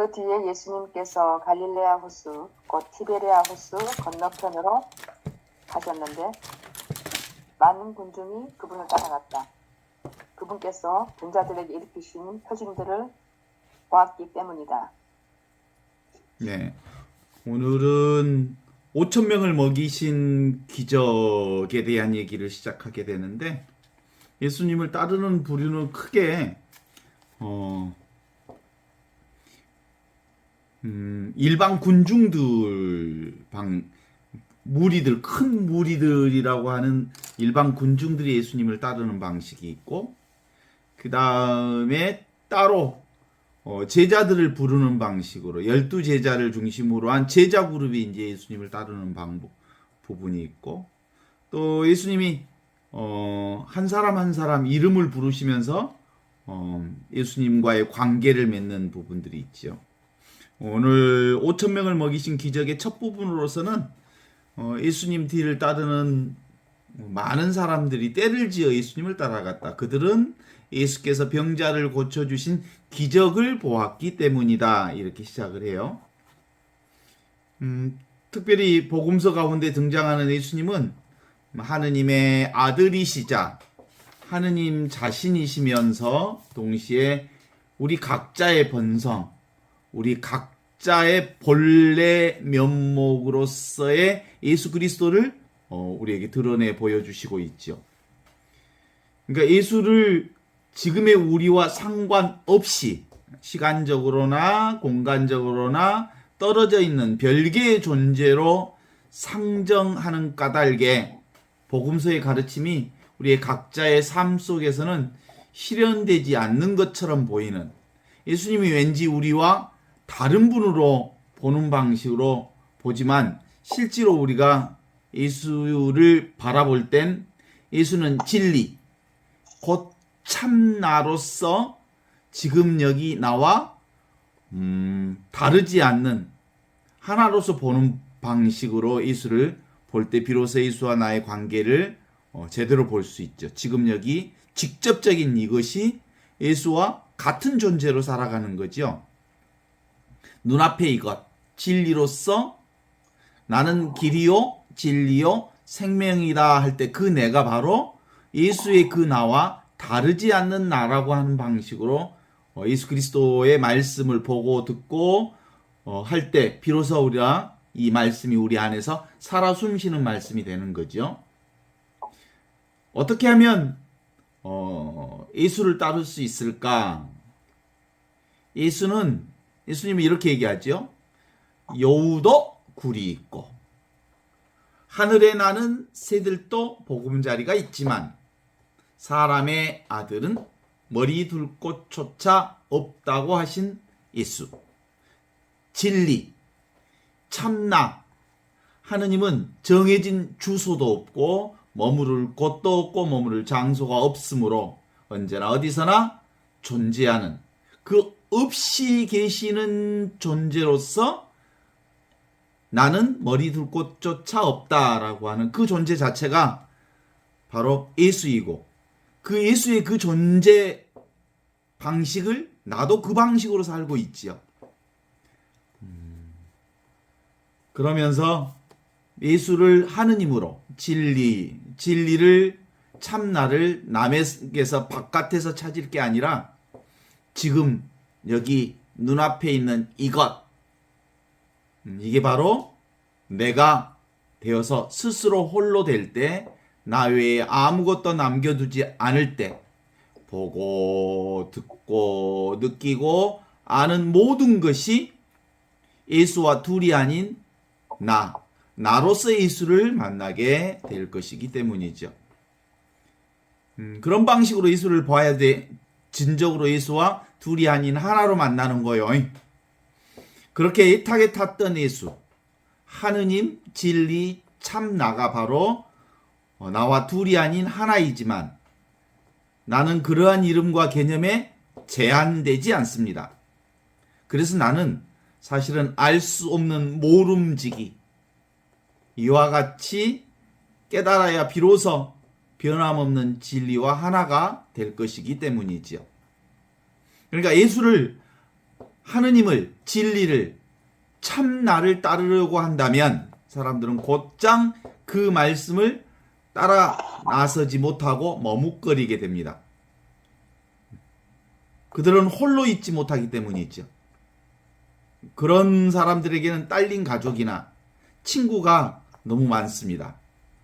그 뒤에 예수님께서 갈릴레아 호수, 곧 티베리아 호수 건너편으로 가셨는데 많은 군중이 그분을 따라갔다. 그분께서 등자들에게 일으키시는 표징들을 보았기 때문이다. 네. 오늘은 5천 명을 먹이신 기적에 대한 얘기를 시작하게 되는데, 예수님을 따르는 부류는 크게 일반 군중들 무리들, 큰 무리들이라고 하는 일반 군중들이 예수님을 따르는 방식이 있고, 그 다음에 따로 제자들을 부르는 방식으로 12제자를 중심으로 한 제자 그룹이 이제 예수님을 따르는 부분이 있고, 또 예수님이 한 사람 한 사람 이름을 부르시면서 예수님과의 관계를 맺는 부분들이 있죠. 오늘 5천 명을 먹이신 기적의 첫 부분으로서는 예수님 뒤를 따르는 많은 사람들이 때를 지어 예수님을 따라갔다. 그들은 예수께서 병자를 고쳐주신 기적을 보았기 때문이다. 이렇게 시작을 해요. 특별히 복음서 가운데 등장하는 예수님은 하느님의 아들이시자 하느님 자신이시면서 동시에 우리 각자의 본성, 우리 각자의 본래 면목으로서의 예수 그리스도를 우리에게 드러내 보여주시고 있죠. 그러니까 예수를 지금의 우리와 상관없이 시간적으로나 공간적으로나 떨어져 있는 별개의 존재로 상정하는 까닭에 복음서의 가르침이 우리의 각자의 삶 속에서는 실현되지 않는 것처럼 보이는, 예수님이 왠지 우리와 다른 분으로 보는 방식으로 보지만 실제로 우리가 예수를 바라볼 땐 예수는 진리, 곧 참나로서 지금 여기 나와 다르지 않는 하나로서 보는 방식으로 예수를 볼 때 비로소 예수와 나의 관계를 제대로 볼 수 있죠. 지금 여기 직접적인 이것이 예수와 같은 존재로 살아가는 거죠. 눈앞에 이것, 진리로서 나는 길이요 진리요 생명이다 할 때 그 내가 바로 예수의 그 나와 다르지 않는 나라고 하는 방식으로 예수 그리스도의 말씀을 보고 듣고 할 때 비로소 우리가 이 말씀이 우리 안에서 살아 숨쉬는 말씀이 되는 거죠. 어떻게 하면 예수를 따를 수 있을까? 예수님이 이렇게 얘기하죠. 여우도 굴이 있고 하늘에 나는 새들도 보금자리가 있지만 사람의 아들은 머리 둘 곳조차 없다고 하신 예수. 진리, 참나. 하느님은 정해진 주소도 없고 머무를 곳도 없고 머무를 장소가 없으므로 언제나 어디서나 존재하는 그 없이 계시는 존재로서 나는 머리 둘 곳조차 없다라고 하는 그 존재 자체가 바로 예수이고, 그 예수의 그 존재 방식을 나도 그 방식으로 살고 있지요. 그러면서 예수를 하느님으로 진리를 참나를 남에게서 바깥에서 찾을 게 아니라 지금 여기 눈앞에 있는 이것, 이게 바로 내가 되어서 스스로 홀로 될 때, 나 외에 아무것도 남겨두지 않을 때 보고 듣고 느끼고 아는 모든 것이 예수와 둘이 아닌 나로서 예수를 만나게 될 것이기 때문이죠. 그런 방식으로 예수를 봐야 돼. 진정으로 예수와 둘이 아닌 하나로 만나는 거요. 그렇게 애타게 탔던 예수, 하느님, 진리, 참나가 바로 나와 둘이 아닌 하나이지만 나는 그러한 이름과 개념에 제한되지 않습니다. 그래서 나는 사실은 알 수 없는 모름지기, 이와 같이 깨달아야 비로소 변함없는 진리와 하나가 될 것이기 때문이지요. 그러니까 예수를 하느님을, 진리를, 참 나를 따르려고 한다면 사람들은 곧장 그 말씀을 따라 나서지 못하고 머뭇거리게 됩니다. 그들은 홀로 있지 못하기 때문이죠. 그런 사람들에게는 딸린 가족이나 친구가 너무 많습니다.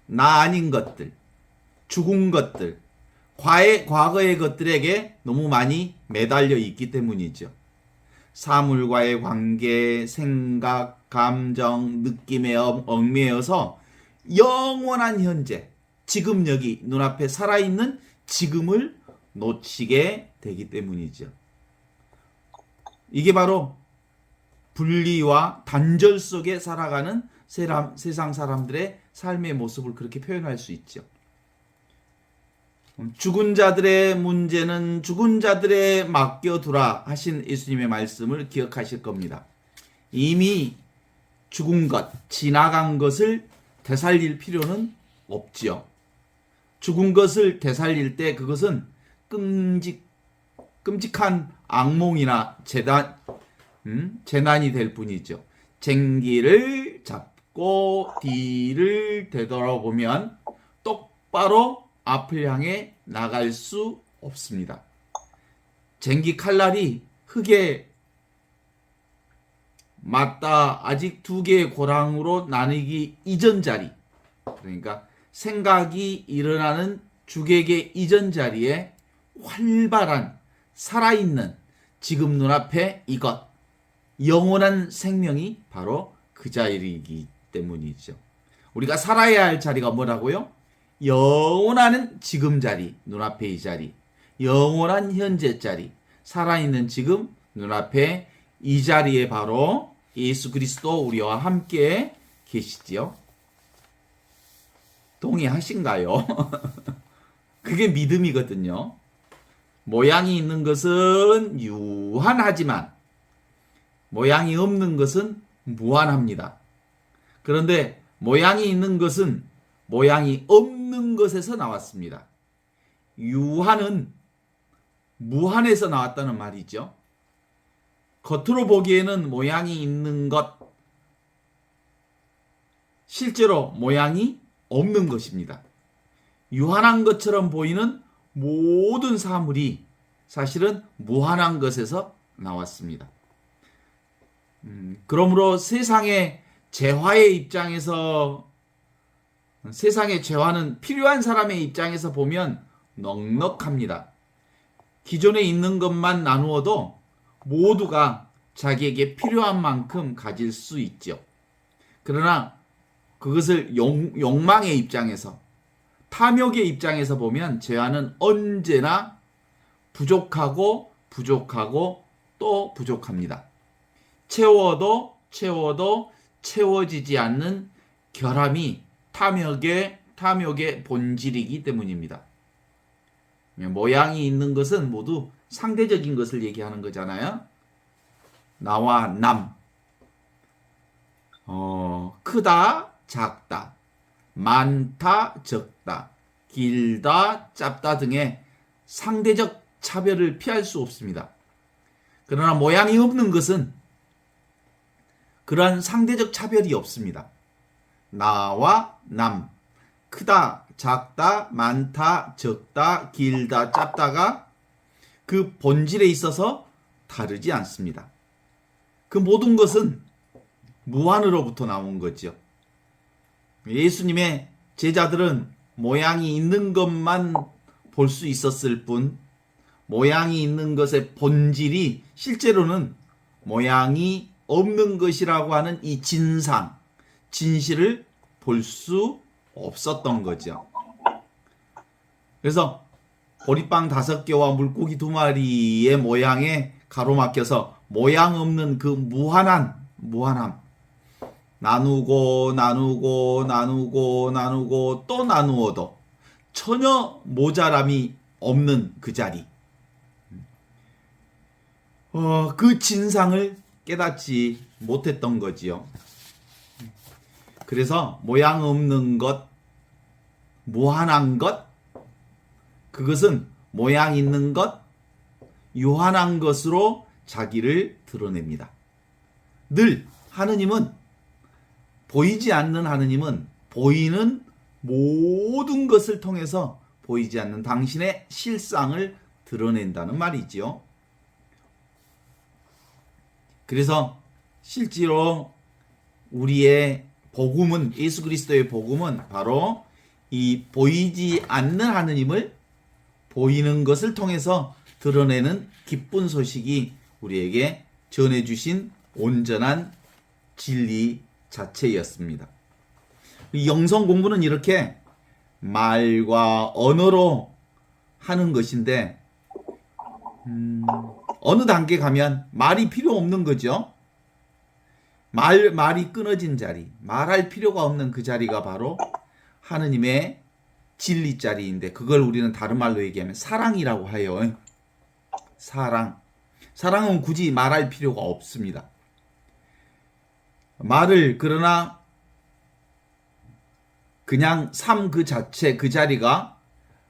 나 아닌 것들, 죽은 것들, 과거의 것들에게 너무 많이 매달려 있기 때문이죠. 사물과의 관계, 생각, 감정, 느낌에 얽매여서 영원한 현재, 지금 여기 눈앞에 살아있는 지금을 놓치게 되기 때문이죠. 이게 바로 분리와 단절 속에 살아가는 세상 사람들의 삶의 모습을 그렇게 표현할 수 있죠. 죽은 자들의 문제는 죽은 자들에 맡겨두라 하신 예수님의 말씀을 기억하실 겁니다. 이미 죽은 것, 지나간 것을 되살릴 필요는 없지요. 죽은 것을 되살릴 때 그것은 끔찍한 악몽이나 재난이 될 뿐이죠. 쟁기를 잡고 뒤를 되돌아보면 똑바로 앞을 향해 나갈 수 없습니다. 쟁기 칼날이 흙에 맞다 아직 두 개의 고랑으로 나뉘기 이전 자리, 그러니까 생각이 일어나는 주객의 이전 자리에 활발한 살아있는 지금 눈앞에 이것, 영원한 생명이 바로 그 자리이기 때문이죠. 우리가 살아야 할 자리가 뭐라고요? 영원한 지금 자리, 눈앞에 이 자리, 영원한 현재 자리, 살아있는 지금 눈앞에 이 자리에 바로 예수 그리스도 우리와 함께 계시지요. 동의하신가요? 그게 믿음이거든요. 모양이 있는 것은 유한하지만 모양이 없는 것은 무한합니다. 그런데 모양이 있는 것은 모양이 없는 것에서 나왔습니다. 유한은 무한에서 나왔다는 말이죠. 겉으로 보기에는 모양이 있는 것, 실제로 모양이 없는 것입니다. 유한한 것처럼 보이는 모든 사물이 사실은 무한한 것에서 나왔습니다. 그러므로 세상의 재화의 입장에서, 세상의 재화는 필요한 사람의 입장에서 보면 넉넉합니다. 기존에 있는 것만 나누어도 모두가 자기에게 필요한 만큼 가질 수 있죠. 그러나 그것을 욕망의 입장에서, 탐욕의 입장에서 보면 재화는 언제나 부족하고 또 부족합니다. 채워도 채워지지 않는 결함이 탐욕의 본질이기 때문입니다. 모양이 있는 것은 모두 상대적인 것을 얘기하는 거잖아요. 나와 남, 크다, 작다, 많다, 적다, 길다, 짧다 등의 상대적 차별을 피할 수 없습니다. 그러나 모양이 없는 것은 그러한 상대적 차별이 없습니다. 나와 남, 크다, 작다, 많다, 적다, 길다, 짧다가 그 본질에 있어서 다르지 않습니다. 그 모든 것은 무한으로부터 나온 거죠. 예수님의 제자들은 모양이 있는 것만 볼 수 있었을 뿐, 모양이 있는 것의 본질이 실제로는 모양이 없는 것이라고 하는 이 진실을 볼 수 없었던 거죠. 그래서 보리빵 5개와 물고기 2마리의 모양에 가로막혀서 모양 없는 그 무한함, 나누고 또 나누어도 전혀 모자람이 없는 그 자리, 그 진상을 깨닫지 못했던 거지요. 그래서 모양 없는 것, 무한한 것, 그것은 모양 있는 것, 유한한 것으로 자기를 드러냅니다. 늘 하느님은, 보이지 않는 하느님은 보이는 모든 것을 통해서 보이지 않는 당신의 실상을 드러낸다는 말이지요. 그래서 실제로 우리의 복음은, 예수 그리스도의 복음은 바로 이 보이지 않는 하느님을 보이는 것을 통해서 드러내는 기쁜 소식이 우리에게 전해주신 온전한 진리 자체였습니다. 영성 공부는 이렇게 말과 언어로 하는 것인데, 어느 단계 가면 말이 필요 없는 거죠. 말이 끊어진 자리, 말할 필요가 없는 그 자리가 바로 하느님의 진리 자리인데, 그걸 우리는 다른 말로 얘기하면 사랑이라고 해요. 사랑은 굳이 말할 필요가 없습니다. 그러나 그냥 삶 그 자체, 그 자리가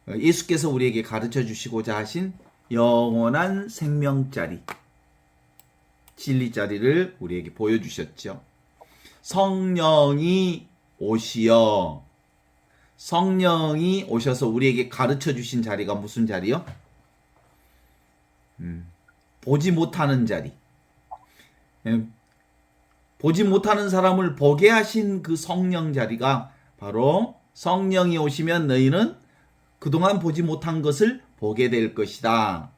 예수께서 우리에게 가르쳐 주시고자 하신 영원한 생명 자리, 진리 자리를 우리에게 보여주셨죠. 성령이 오셔서 우리에게 가르쳐 주신 자리가 무슨 자리요? 보지 못하는 자리. 보지 못하는 사람을 보게 하신 그 성령 자리가 바로, 성령이 오시면 너희는 그동안 보지 못한 것을 보게 될 것이다.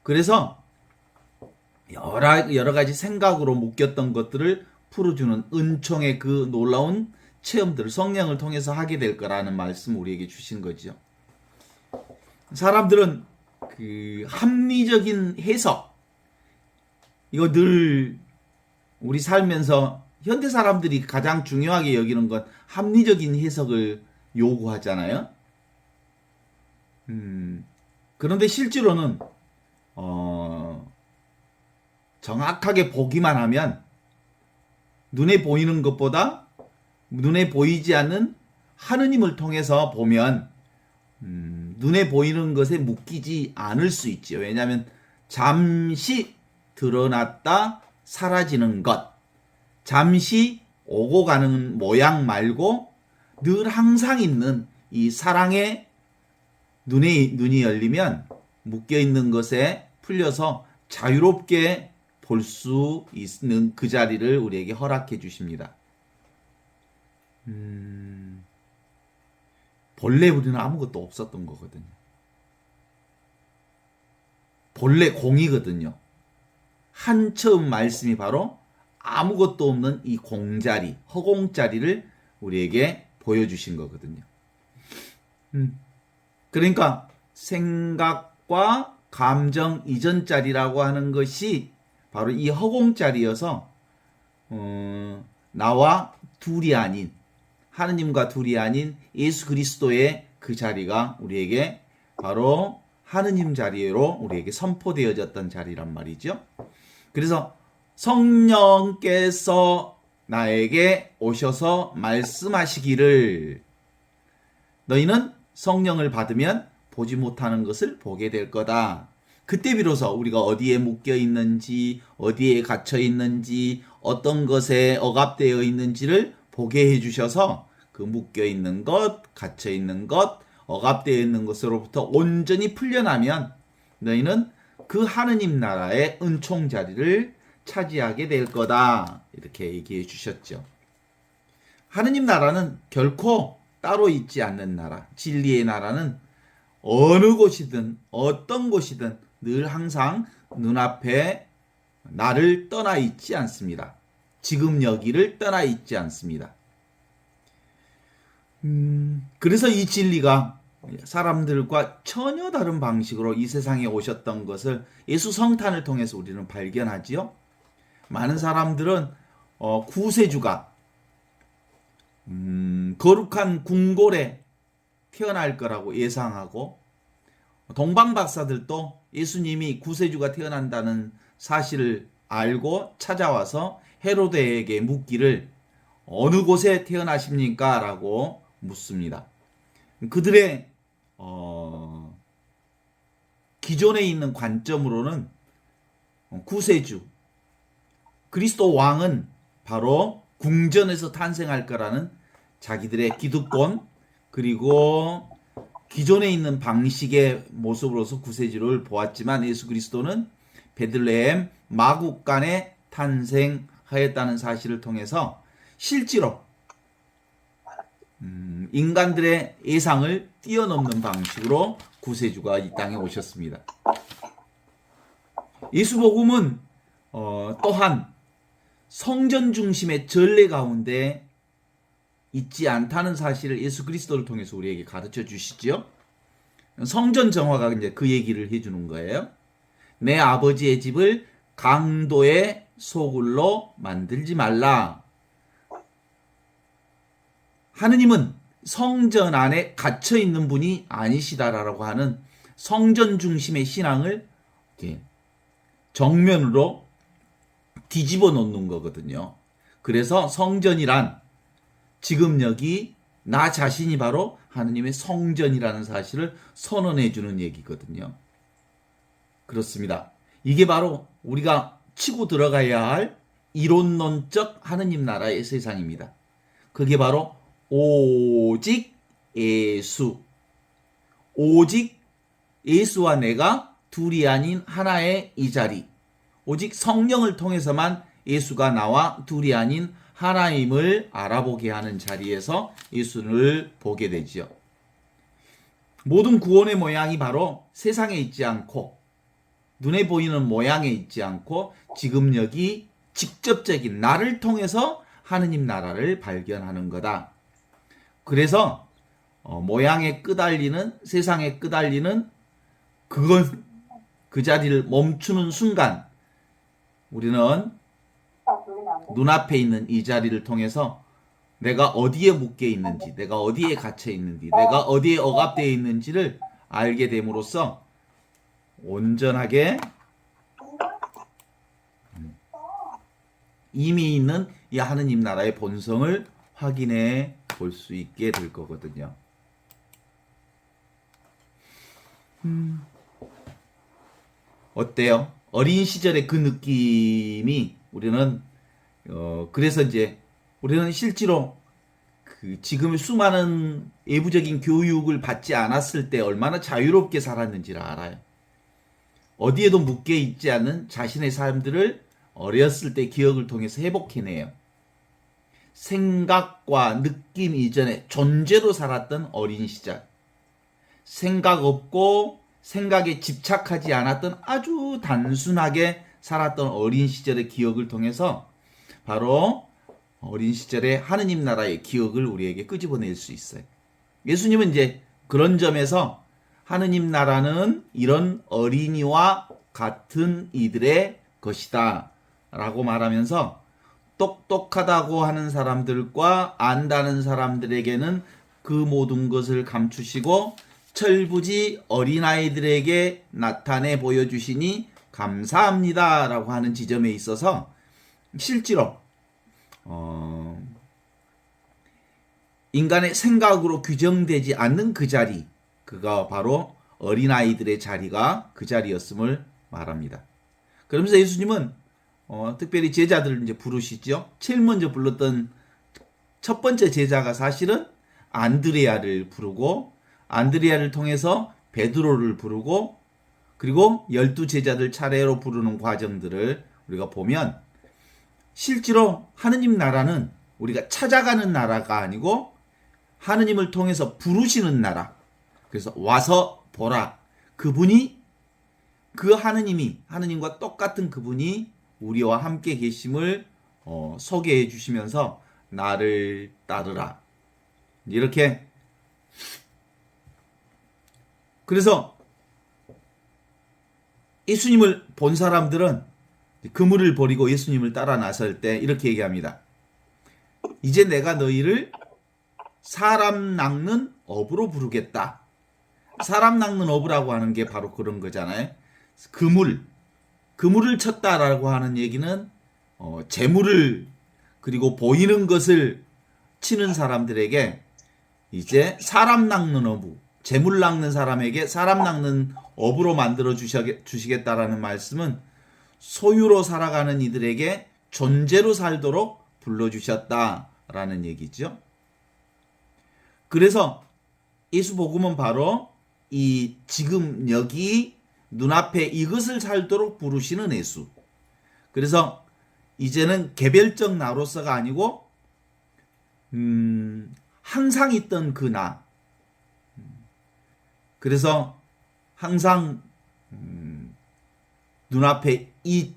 그래서 여러 가지 생각으로 묶였던 것들을 풀어주는 은총의 그 놀라운 체험들을 성령을 통해서 하게 될 거라는 말씀 우리에게 주신 거죠. 사람들은 그 합리적인 해석, 이거 늘 우리 살면서 현대 사람들이 가장 중요하게 여기는 건 합리적인 해석을 요구하잖아요. 그런데 실제로는 정확하게 보기만 하면, 눈에 보이는 것보다 눈에 보이지 않는 하느님을 통해서 보면 눈에 보이는 것에 묶이지 않을 수 있죠. 왜냐하면 잠시 드러났다 사라지는 것, 잠시 오고 가는 모양 말고 늘 항상 있는 이 사랑의 눈이 열리면 묶여있는 것에 풀려서 자유롭게 볼 수 있는 그 자리를 우리에게 허락해 주십니다. 본래 우리는 아무것도 없었던 거거든요. 본래 공이거든요. 처음 말씀이 바로 아무것도 없는 이 공자리, 허공자리를 우리에게 보여주신 거거든요. 그러니까 생각과 감정 이전 자리라고 하는 것이 바로 이 허공자리여서 나와 둘이 아닌, 하느님과 둘이 아닌 예수 그리스도의 그 자리가 우리에게 바로 하느님 자리로 우리에게 선포되어졌던 자리란 말이죠. 그래서 성령께서 나에게 오셔서 말씀하시기를, 너희는 성령을 받으면 보지 못하는 것을 보게 될 거다. 그때 비로소 우리가 어디에 묶여 있는지, 어디에 갇혀 있는지, 어떤 것에 억압되어 있는지를 보게 해주셔서 그 묶여 있는 것, 갇혀 있는 것, 억압되어 있는 것으로부터 온전히 풀려나면 너희는 그 하느님 나라의 은총 자리를 차지하게 될 거다. 이렇게 얘기해 주셨죠. 하느님 나라는 결코 따로 있지 않는 나라, 진리의 나라는 어느 곳이든 어떤 곳이든 늘 항상 눈앞에 나를 떠나 있지 않습니다. 지금 여기를 떠나 있지 않습니다. 그래서 이 진리가 사람들과 전혀 다른 방식으로 이 세상에 오셨던 것을 예수 성탄을 통해서 우리는 발견하지요. 많은 사람들은 구세주가 거룩한 궁궐에 태어날 거라고 예상하고, 동방 박사들도 예수님이 구세주가 태어난다는 사실을 알고 찾아와서 헤로데에게 묻기를 어느 곳에 태어나십니까? 라고 묻습니다. 그들의 기존에 있는 관점으로는 구세주, 그리스도 왕은 바로 궁전에서 탄생할 거라는 자기들의 기득권, 그리고 기존에 있는 방식의 모습으로서 구세주를 보았지만 예수 그리스도는 베들레헴 마국간에 탄생하였다는 사실을 통해서 실제로 인간들의 예상을 뛰어넘는 방식으로 구세주가 이 땅에 오셨습니다. 예수복음은 또한 성전 중심의 전례 가운데 있지 않다는 사실을 예수 그리스도를 통해서 우리에게 가르쳐 주시죠. 성전 정화가 이제 그 얘기를 해주는 거예요. 내 아버지의 집을 강도의 소굴로 만들지 말라. 하느님은 성전 안에 갇혀 있는 분이 아니시다라고 하는 성전 중심의 신앙을 정면으로 뒤집어 놓는 거거든요. 그래서 성전이란 지금 여기 나 자신이 바로 하느님의 성전이라는 사실을 선언해 주는 얘기거든요. 그렇습니다. 이게 바로 우리가 치고 들어가야 할 이론론적 하느님 나라의 세상입니다. 그게 바로 오직 예수, 오직 예수와 내가 둘이 아닌 하나의 이 자리, 오직 성령을 통해서만 예수가 나와 둘이 아닌 하나임을 알아보게 하는 자리에서 예수를 보게 되지요. 모든 구원의 모양이 바로 세상에 있지 않고 눈에 보이는 모양에 있지 않고 지금 여기 직접적인 나를 통해서 하느님 나라를 발견하는 거다. 그래서 모양에 끄달리는 세상에 끄달리는 그건 그 자리를 멈추는 순간 우리는 눈앞에 있는 이 자리를 통해서 내가 어디에 묶여 있는지, 내가 어디에 갇혀 있는지, 내가 어디에 억압되어 있는지를 알게 됨으로써 온전하게 이미 있는 이 하느님 나라의 본성을 확인해 볼 수 있게 될 거거든요. 어때요? 어린 시절의 그 느낌이 우리는 그래서 이제 우리는 실제로 그 지금의 수많은 외부적인 교육을 받지 않았을 때 얼마나 자유롭게 살았는지를 알아요. 어디에도 묶여 있지 않은 자신의 삶들을 어렸을 때 기억을 통해서 회복해내요. 생각과 느낌 이전에 존재로 살았던 어린 시절. 생각 없고 생각에 집착하지 않았던 아주 단순하게 살았던 어린 시절의 기억을 통해서 바로 어린 시절의 하느님 나라의 기억을 우리에게 끄집어낼 수 있어요. 예수님은 이제 그런 점에서 하느님 나라는 이런 어린이와 같은 이들의 것이다 라고 말하면서 똑똑하다고 하는 사람들과 안다는 사람들에게는 그 모든 것을 감추시고 철부지 어린아이들에게 나타내 보여주시니 감사합니다 라고 하는 지점에 있어서 실제로 인간의 생각으로 규정되지 않는 그 자리, 그가 바로 어린아이들의 자리가 그 자리였음을 말합니다. 그러면서 예수님은 특별히 제자들을 이제 부르시죠. 제일 먼저 불렀던 첫 번째 제자가 사실은 안드레아를 부르고 안드레아를 통해서 베드로를 부르고 그리고 12제자들 차례로 부르는 과정들을 우리가 보면 실제로 하느님 나라는 우리가 찾아가는 나라가 아니고 하느님을 통해서 부르시는 나라. 그래서 와서 보라. 그분이 그 하느님이 하느님과 똑같은 그분이 우리와 함께 계심을 소개해 주시면서 나를 따르라. 이렇게 그래서 예수님을 본 사람들은 그물을 버리고 예수님을 따라 나설 때 이렇게 얘기합니다. 이제 내가 너희를 사람 낚는 어부로 부르겠다. 사람 낚는 어부라고 하는 게 바로 그런 거잖아요. 그물을 쳤다라고 하는 얘기는 재물을 그리고 보이는 것을 치는 사람들에게 이제 사람 낚는 어부, 재물 낚는 사람에게 사람 낚는 어부로 만들어 주시겠다라는 말씀은 소유로 살아가는 이들에게 존재로 살도록 불러주셨다라는 얘기죠. 그래서 예수 복음은 바로 이 지금 여기 눈앞에 이것을 살도록 부르시는 예수. 그래서 이제는 개별적 나로서가 아니고 항상 있던 그 나. 그래서 항상 눈앞에 이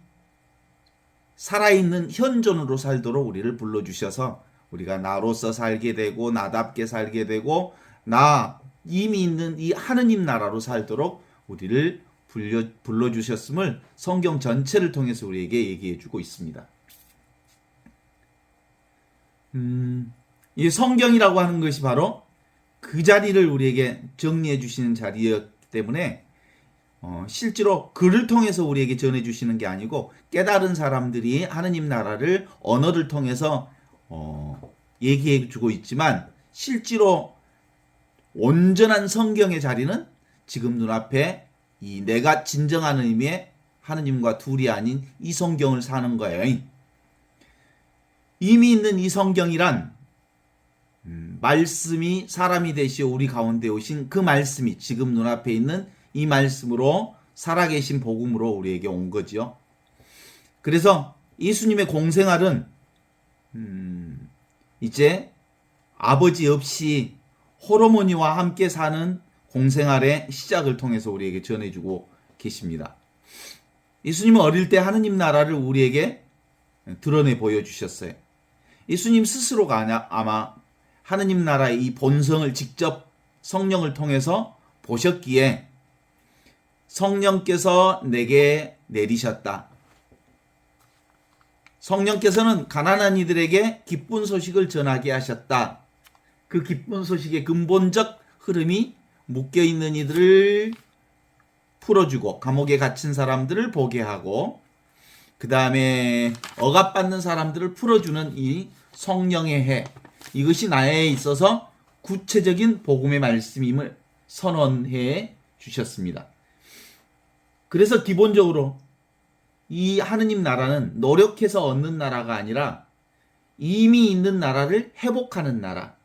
살아있는 현존으로 살도록 우리를 불러주셔서 우리가 나로서 살게 되고 나답게 살게 되고 나 이미 있는 이 하느님 나라로 살도록 우리를 불러주셨음을 성경 전체를 통해서 우리에게 얘기해주고 있습니다. 이 성경이라고 하는 것이 바로 그 자리를 우리에게 정리해 주시는 자리였기 때문에 실제로 글을 통해서 우리에게 전해주시는 게 아니고 깨달은 사람들이 하느님 나라를 언어를 통해서 얘기해주고 있지만 실제로 온전한 성경의 자리는 지금 눈앞에 이 내가 진정한 의미의 하느님과 둘이 아닌 이 성경을 사는 거예요. 이미 있는 이 성경이란 말씀이 사람이 되시어 우리 가운데 오신 그 말씀이 지금 눈앞에 있는 이 말씀으로 살아계신 복음으로 우리에게 온 거죠. 그래서 예수님의 공생활은 이제 아버지 없이 호르몬이와 함께 사는 공생활의 시작을 통해서 우리에게 전해주고 계십니다. 예수님은 어릴 때 하느님 나라를 우리에게 드러내 보여주셨어요. 예수님 스스로가 아마 하느님 나라의 이 본성을 직접 성령을 통해서 보셨기에 성령께서 내게 내리셨다. 성령께서는 가난한 이들에게 기쁜 소식을 전하게 하셨다. 그 기쁜 소식의 근본적 흐름이 묶여있는 이들을 풀어주고 감옥에 갇힌 사람들을 보게 하고 그 다음에 억압받는 사람들을 풀어주는 이 성령의 해, 이것이 나에 있어서 구체적인 복음의 말씀임을 선언해 주셨습니다. 그래서 기본적으로 이 하느님 나라는 노력해서 얻는 나라가 아니라 이미 있는 나라를 회복하는 나라.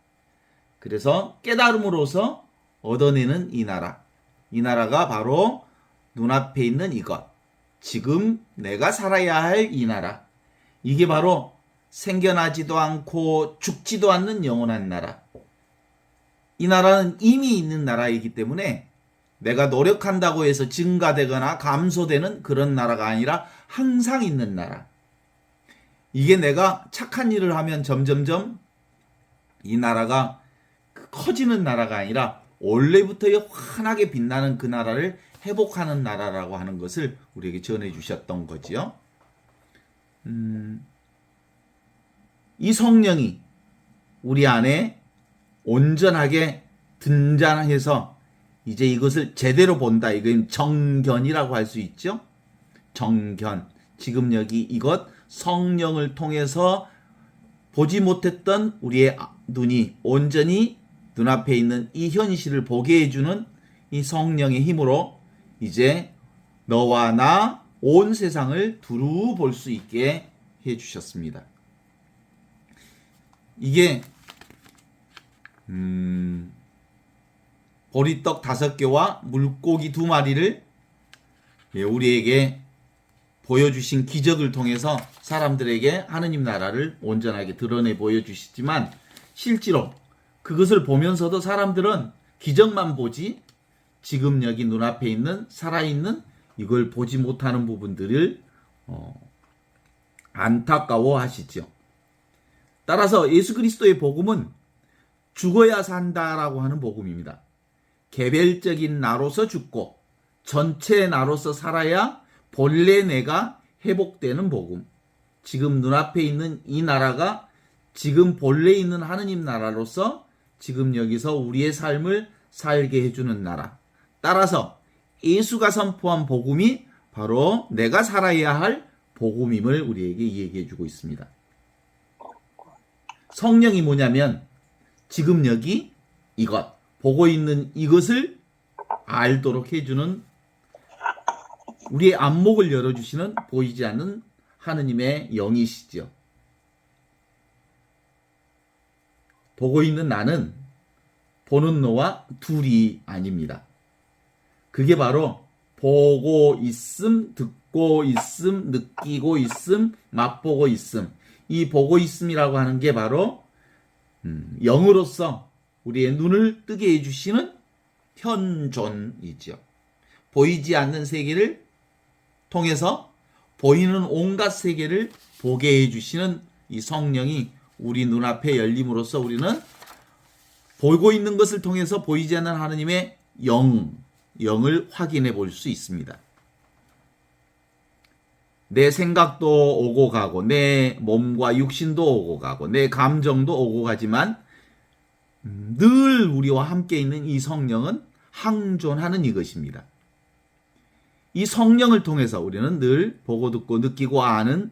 그래서 깨달음으로써 얻어내는 이 나라. 이 나라가 바로 눈앞에 있는 이것. 지금 내가 살아야 할 이 나라. 이게 바로 생겨나지도 않고 죽지도 않는 영원한 나라. 이 나라는 이미 있는 나라이기 때문에 내가 노력한다고 해서 증가되거나 감소되는 그런 나라가 아니라 항상 있는 나라. 이게 내가 착한 일을 하면 점점점 이 나라가 커지는 나라가 아니라 원래부터 환하게 빛나는 그 나라를 회복하는 나라라고 하는 것을 우리에게 전해주셨던 거지요. 이 성령이 우리 안에 온전하게 등장해서 이제 이것을 제대로 본다. 이건 정견이라고 할 수 있죠. 정견. 지금 여기 이것 성령을 통해서 보지 못했던 우리의 눈이 온전히 눈앞에 있는 이 현실을 보게 해주는 이 성령의 힘으로 이제 너와 나 온 세상을 두루 볼 수 있게 해주셨습니다. 이게 보리떡 5개와 물고기 2마리를 우리에게 보여주신 기적을 통해서 사람들에게 하느님 나라를 온전하게 드러내 보여주시지만 실제로 그것을 보면서도 사람들은 기적만 보지 지금 여기 눈앞에 있는 살아있는 이걸 보지 못하는 부분들을 안타까워 하시죠. 따라서 예수 그리스도의 복음은 죽어야 산다라고 하는 복음입니다. 개별적인 나로서 죽고 전체 나로서 살아야 본래 내가 회복되는 복음. 지금 눈앞에 있는 이 나라가 지금 본래 있는 하느님 나라로서 지금 여기서 우리의 삶을 살게 해주는 나라. 따라서 예수가 선포한 복음이 바로 내가 살아야 할 복음임을 우리에게 얘기해 주고 있습니다. 성령이 뭐냐면 지금 여기 이것, 보고 있는 이것을 알도록 해주는 우리의 안목을 열어주시는 보이지 않는 하느님의 영이시죠. 보고 있는 나는 보는 너와 둘이 아닙니다. 그게 바로 보고 있음, 듣고 있음, 느끼고 있음, 맛보고 있음. 이 보고 있음이라고 하는 게 바로 영으로서 우리의 눈을 뜨게 해주시는 현존이죠. 보이지 않는 세계를 통해서 보이는 온갖 세계를 보게 해주시는 이 성령이 우리 눈앞에 열림으로써 우리는 보고 있는 것을 통해서 보이지 않는 하느님의 영을 확인해 볼 수 있습니다. 내 생각도 오고 가고, 내 몸과 육신도 오고 가고, 내 감정도 오고 가지만 늘 우리와 함께 있는 이 성령은 항존하는 이것입니다. 이 성령을 통해서 우리는 늘 보고 듣고 느끼고 아는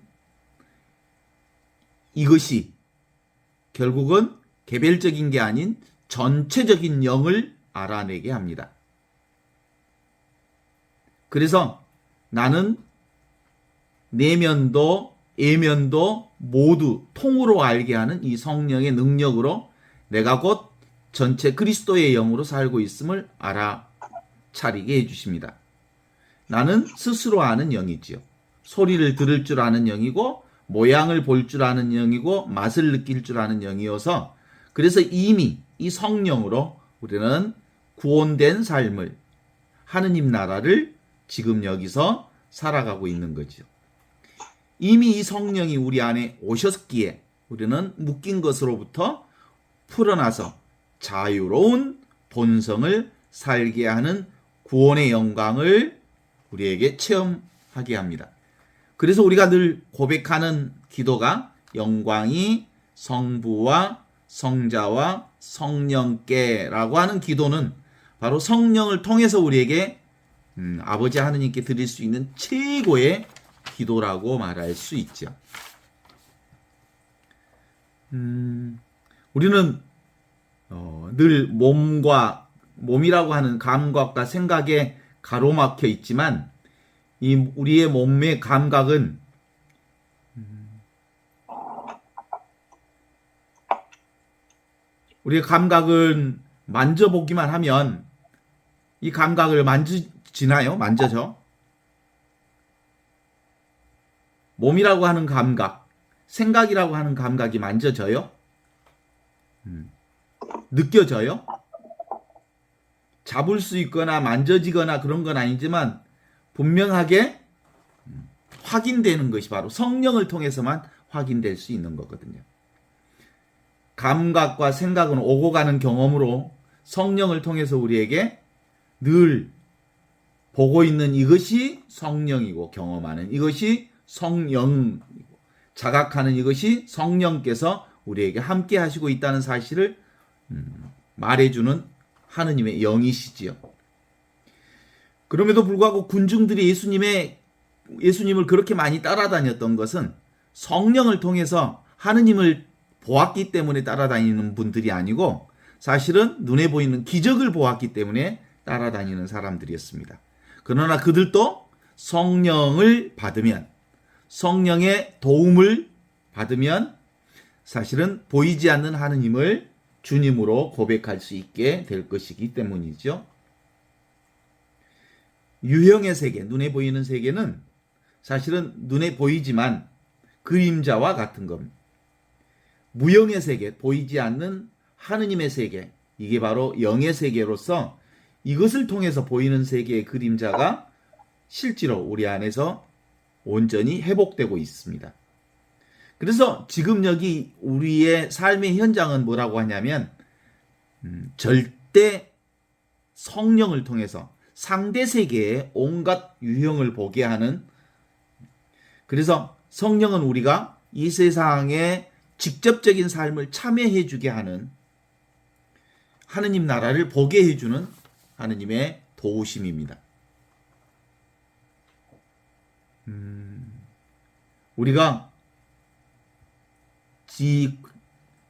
이것이 결국은 개별적인 게 아닌 전체적인 영을 알아내게 합니다. 그래서 나는 내면도 외면도 모두 통으로 알게 하는 이 성령의 능력으로 내가 곧 전체 그리스도의 영으로 살고 있음을 알아차리게 해주십니다. 나는 스스로 아는 영이지요. 소리를 들을 줄 아는 영이고 모양을 볼 줄 아는 영이고 맛을 느낄 줄 아는 영이어서 그래서 이미 이 성령으로 우리는 구원된 삶을 하느님 나라를 지금 여기서 살아가고 있는 거죠. 이미 이 성령이 우리 안에 오셨기에 우리는 묶인 것으로부터 풀어나서 자유로운 본성을 살게 하는 구원의 영광을 우리에게 체험하게 합니다. 그래서 우리가 늘 고백하는 기도가 영광이 성부와 성자와 성령께라고 하는 기도는 바로 성령을 통해서 우리에게 아버지 하느님께 드릴 수 있는 최고의 기도라고 말할 수 있죠. 우리는 늘 몸이라고 하는 감각과 생각에 가로막혀 있지만 우리의 몸의 감각은 우리의 감각은 만져보기만 하면 이 감각을 만져지나요? 만져져? 몸이라고 하는 감각, 생각이라고 하는 감각이 만져져요? 느껴져요? 잡을 수 있거나 만져지거나 그런 건 아니지만 분명하게 확인되는 것이 바로 성령을 통해서만 확인될 수 있는 거거든요. 감각과 생각은 오고 가는 경험으로 성령을 통해서 우리에게 늘 보고 있는 이것이 성령이고 경험하는 이것이 성령이고 자각하는 이것이 성령께서 우리에게 함께 하시고 있다는 사실을 말해주는 하느님의 영이시지요. 그럼에도 불구하고 군중들이 예수님을 그렇게 많이 따라다녔던 것은 성령을 통해서 하느님을 보았기 때문에 따라다니는 분들이 아니고 사실은 눈에 보이는 기적을 보았기 때문에 따라다니는 사람들이었습니다. 그러나 그들도 성령을 받으면 성령의 도움을 받으면 사실은 보이지 않는 하느님을 주님으로 고백할 수 있게 될 것이기 때문이죠. 유형의 세계, 눈에 보이는 세계는 사실은 눈에 보이지만 그림자와 같은 겁니다. 무형의 세계, 보이지 않는 하느님의 세계, 이게 바로 영의 세계로서 이것을 통해서 보이는 세계의 그림자가 실제로 우리 안에서 온전히 회복되고 있습니다. 그래서 지금 여기 우리의 삶의 현장은 뭐라고 하냐면 절대 성령을 통해서 상대 세계의 온갖 유형을 보게 하는, 그래서 성령은 우리가 이 세상의 직접적인 삶을 참여해 주게 하는 하느님 나라를 보게 해주는 하느님의 도우심입니다. 우리가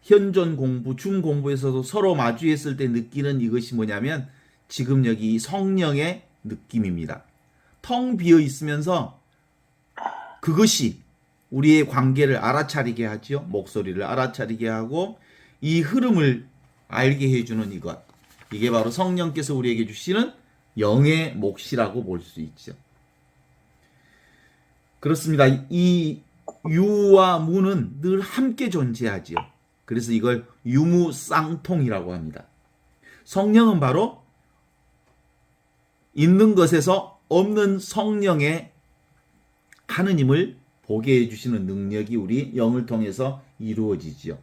현존 공부, 중 공부에서도 서로 마주했을 때 느끼는 이것이 뭐냐면 지금 여기 성령의 느낌입니다. 텅 비어 있으면서 그것이 우리의 관계를 알아차리게 하지요. 목소리를 알아차리게 하고 이 흐름을 알게 해주는 이것. 이게 바로 성령께서 우리에게 주시는 영의 몫이라고 볼 수 있죠. 그렇습니다. 이 유와 무는 늘 함께 존재하지요. 그래서 이걸 유무쌍통이라고 합니다. 성령은 바로 있는 것에서 없는 성령의 하느님을 보게 해주시는 능력이 우리 영을 통해서 이루어지지요.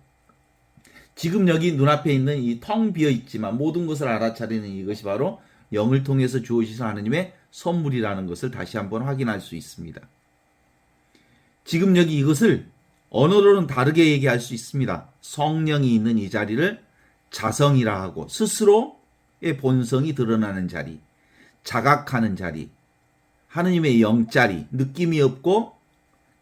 지금 여기 눈앞에 있는 이 텅 비어 있지만 모든 것을 알아차리는 이것이 바로 영을 통해서 주어지신 하느님의 선물이라는 것을 다시 한번 확인할 수 있습니다. 지금 여기 이것을 언어로는 다르게 얘기할 수 있습니다. 성령이 있는 이 자리를 자성이라 하고 스스로의 본성이 드러나는 자리, 자각하는 자리, 하느님의 영자리, 느낌이 없고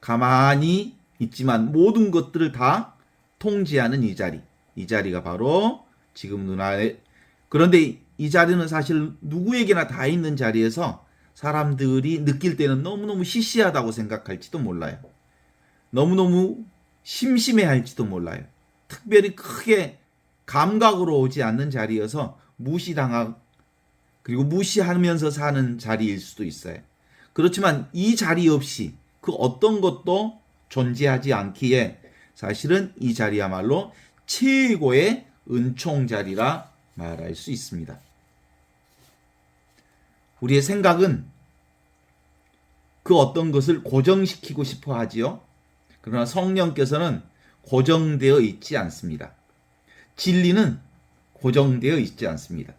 가만히 있지만 모든 것들을 다 통제하는 이 자리. 이 자리가 바로 지금 눈앞에, 그런데 이 자리는 사실 누구에게나 다 있는 자리에서 사람들이 느낄 때는 너무너무 시시하다고 생각할지도 몰라요. 너무너무 심심해할지도 몰라요. 특별히 크게 감각으로 오지 않는 자리여서 무시당하고 그리고 무시하면서 사는 자리일 수도 있어요. 그렇지만 이 자리 없이 그 어떤 것도 존재하지 않기에 사실은 이 자리야말로 최고의 은총 자리라 말할 수 있습니다. 우리의 생각은 그 어떤 것을 고정시키고 싶어 하지요. 그러나 성령께서는 고정되어 있지 않습니다. 진리는 고정되어 있지 않습니다.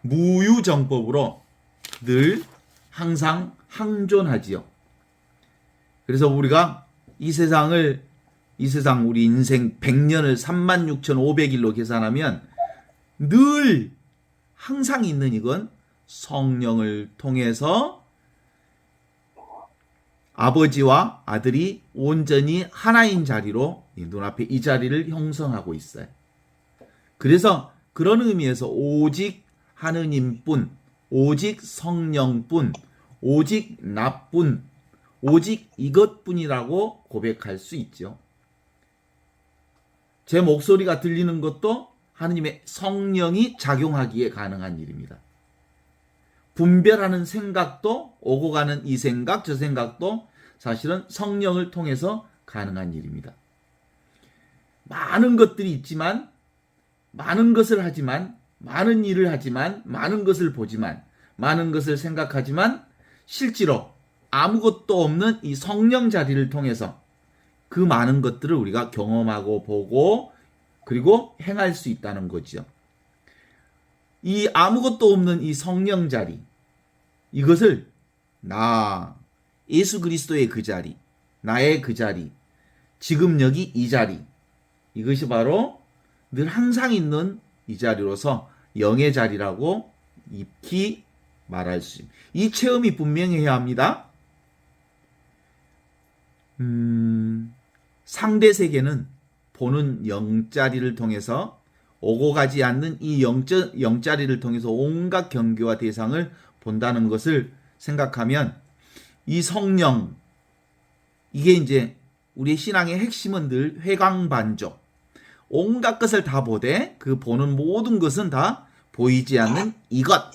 무유정법으로 늘 항상 항존하지요. 그래서 우리가 이 세상 우리 인생 100년을 36,500일로 계산하면 늘 항상 있는 이건 성령을 통해서 아버지와 아들이 온전히 하나인 자리로 눈앞에 이 자리를 형성하고 있어요. 그래서 그런 의미에서 오직 하느님뿐, 오직 성령뿐, 오직 나뿐, 오직 이것뿐이라고 고백할 수 있죠. 제 목소리가 들리는 것도 하느님의 성령이 작용하기에 가능한 일입니다. 분별하는 생각도 오고 가는 이 생각 저 생각도 사실은 성령을 통해서 가능한 일입니다. 많은 것들이 있지만 많은 것을 하지만 많은 일을 하지만 많은 것을 보지만 많은 것을 생각하지만 실제로 아무것도 없는 이 성령 자리를 통해서 그 많은 것들을 우리가 경험하고 보고 그리고 행할 수 있다는 거죠. 이 아무것도 없는 이 성령 자리, 이것을 예수 그리스도의 그 자리, 나의 그 자리, 지금 여기 이 자리, 이것이 바로 늘 항상 있는 이 자리로서 영의 자리라고 익히 말할 수 있습니다. 이 체험이 분명히 해야 합니다. 상대 세계는 보는 영자리를 통해서 오고 가지 않는 이 영자리를 통해서 온갖 경계와 대상을 본다는 것을 생각하면 이 성령, 이게 이제 우리의 신앙의 핵심은 늘 회광반조, 온갖 것을 다 보되 그 보는 모든 것은 다 보이지 않는 이것,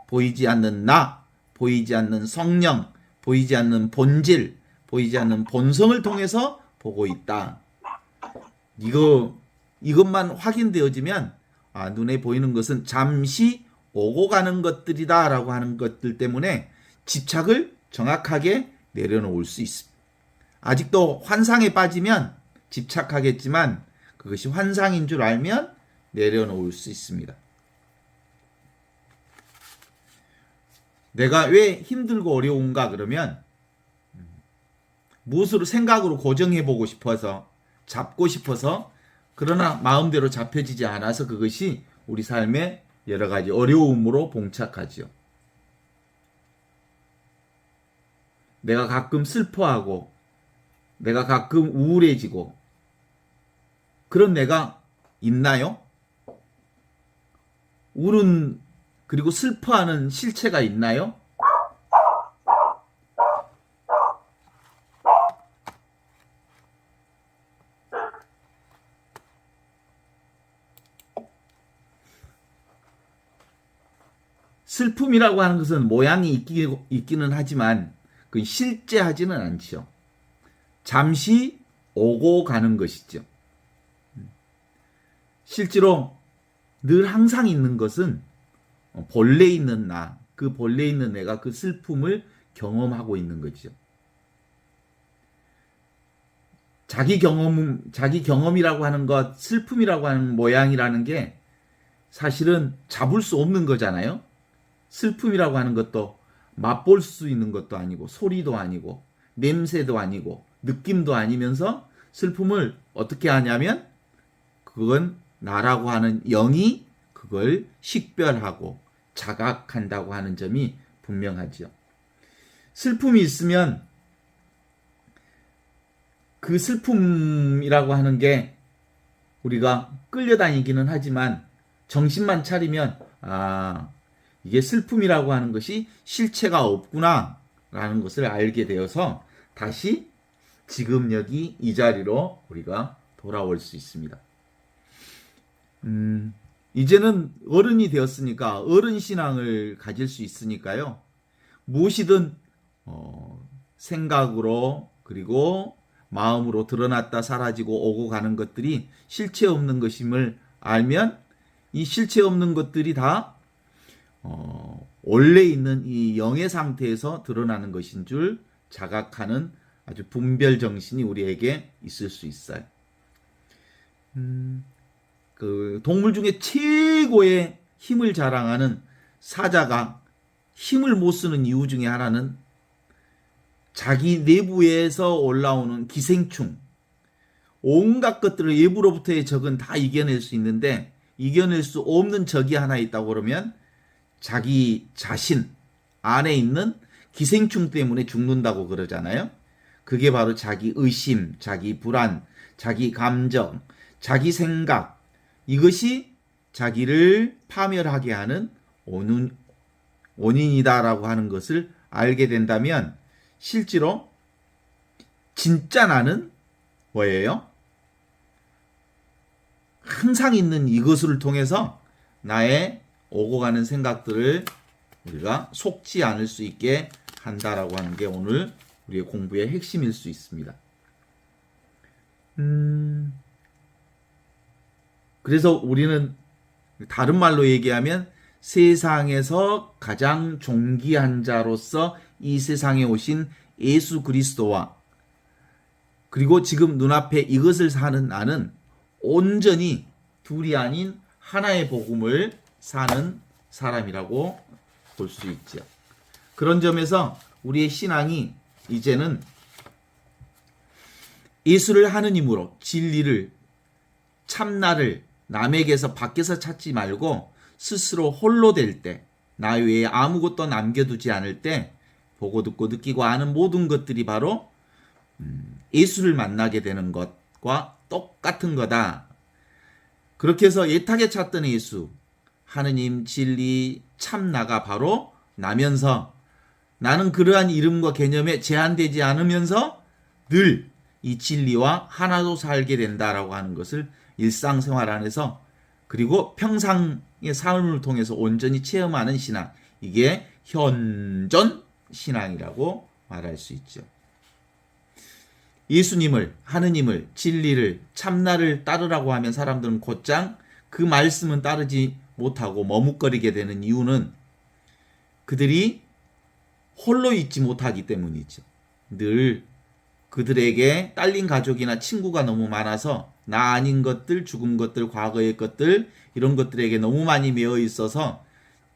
보이지 않는 나, 보이지 않는 성령, 보이지 않는 본질, 보이지 않는 본성을 통해서 보고 있다. 이것만 확인되어지면 눈에 보이는 것은 잠시 오고 가는 것들이다 라고 하는 것들 때문에 집착을 정확하게 내려놓을 수 있습니다. 아직도 환상에 빠지면 집착하겠지만 그것이 환상인 줄 알면 내려놓을 수 있습니다. 내가 왜 힘들고 어려운가 그러면 무엇으로 생각으로 고정해보고 싶어서 잡고 싶어서 그러나 마음대로 잡혀지지 않아서 그것이 우리 삶의 여러 가지 어려움으로 봉착하지요. 내가 가끔 슬퍼하고 내가 가끔 우울해지고 그런 내가 있나요? 우는 그리고 슬퍼하는 실체가 있나요? 슬픔이라고 하는 것은 모양이 있기는 하지만 그 실제하지는 않죠. 잠시 오고 가는 것이죠. 실제로 늘 항상 있는 것은 본래 있는 나, 그 본래 있는 내가 그 슬픔을 경험하고 있는 거죠. 자기 경험이라고 하는 것, 슬픔이라고 하는 모양이라는 게 사실은 잡을 수 없는 거잖아요. 슬픔이라고 하는 것도 맛볼 수 있는 것도 아니고, 소리도 아니고, 냄새도 아니고, 느낌도 아니면서 슬픔을 어떻게 하냐면, 그건 나라고 하는 영이 그걸 식별하고 자각한다고 하는 점이 분명하죠. 슬픔이 있으면 그 슬픔이라고 하는 게 우리가 끌려다니기는 하지만 정신만 차리면 이게 슬픔이라고 하는 것이 실체가 없구나 라는 것을 알게 되어서 다시 지금 여기 이 자리로 우리가 돌아올 수 있습니다. 이제는 어른이 되었으니까 어른 신앙을 가질 수 있으니까요. 무엇이든 생각으로 그리고 마음으로 드러났다 사라지고 오고 가는 것들이 실체 없는 것임을 알면 이 실체 없는 것들이 다 원래 있는 이 영의 상태에서 드러나는 것인 줄 자각하는 아주 분별 정신이 우리에게 있을 수 있어요. 그 동물 중에 최고의 힘을 자랑하는 사자가 힘을 못 쓰는 이유 중에 하나는 자기 내부에서 올라오는 기생충, 온갖 것들을 외부로부터의 적은 다 이겨낼 수 있는데 이겨낼 수 없는 적이 하나 있다고 그러면 자기 자신 안에 있는 기생충 때문에 죽는다고 그러잖아요. 그게 바로 자기 의심, 자기 불안, 자기 감정, 자기 생각, 이것이 자기를 파멸하게 하는 원인이다라고 하는 것을 알게 된다면 실제로 진짜 나는 뭐예요? 항상 있는 이것을 통해서 나의 오고 가는 생각들을 우리가 속지 않을 수 있게 한다라고 하는 게 오늘 우리의 공부의 핵심일 수 있습니다. 그래서 우리는 다른 말로 얘기하면 세상에서 가장 존귀한 자로서 이 세상에 오신 예수 그리스도와 그리고 지금 눈앞에 이것을 사는 나는 온전히 둘이 아닌 하나의 복음을 사는 사람이라고 볼 수 있죠. 그런 점에서 우리의 신앙이 이제는 예수를 하느님으로 진리를 참나를 남에게서 밖에서 찾지 말고 스스로 홀로 될 때, 나 외에 아무것도 남겨두지 않을 때 보고 듣고 느끼고 아는 모든 것들이 바로 예수를 만나게 되는 것과 똑같은 거다. 그렇게 해서 애타게 찾던 예수, 하느님, 진리, 참나가 바로 나면서 나는 그러한 이름과 개념에 제한되지 않으면서 늘 이 진리와 하나로 살게 된다라고 하는 것을 일상생활 안에서 그리고 평상의 삶을 통해서 온전히 체험하는 신앙, 이게 현존 신앙이라고 말할 수 있죠. 예수님을, 하느님을, 진리를, 참나를 따르라고 하면 사람들은 곧장 그 말씀은 따르지 못하고 머뭇거리게 되는 이유는 그들이 홀로 있지 못하기 때문이죠. 늘 그들에게 딸린 가족이나 친구가 너무 많아서 나 아닌 것들, 죽은 것들, 과거의 것들 이런 것들에게 너무 많이 매여 있어서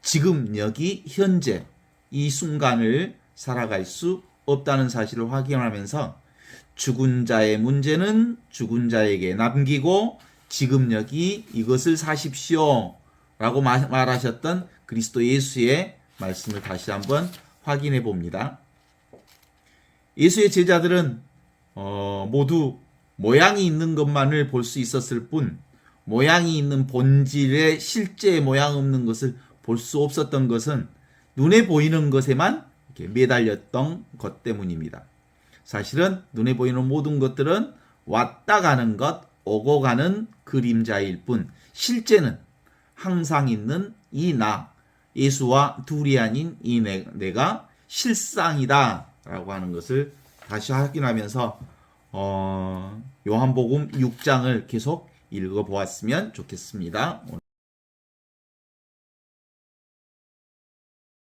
지금 여기 현재 이 순간을 살아갈 수 없다는 사실을 확인하면서 죽은 자의 문제는 죽은 자에게 남기고 지금 여기 이것을 사십시오 라고 말하셨던 그리스도 예수의 말씀을 다시 한번 확인해 봅니다. 예수의 제자들은 모두 모양이 있는 것만을 볼 수 있었을 뿐 모양이 있는 본질의 실제 모양 없는 것을 볼 수 없었던 것은 눈에 보이는 것에만 이렇게 매달렸던 것 때문입니다. 사실은 눈에 보이는 모든 것들은 왔다 가는 것, 오고 가는 그림자일 뿐 실제는 항상 있는 이 나, 예수와 둘이 아닌 이 내가 실상이다 라고 하는 것을 다시 확인하면서 요한복음 6장을 계속 읽어보았으면 좋겠습니다.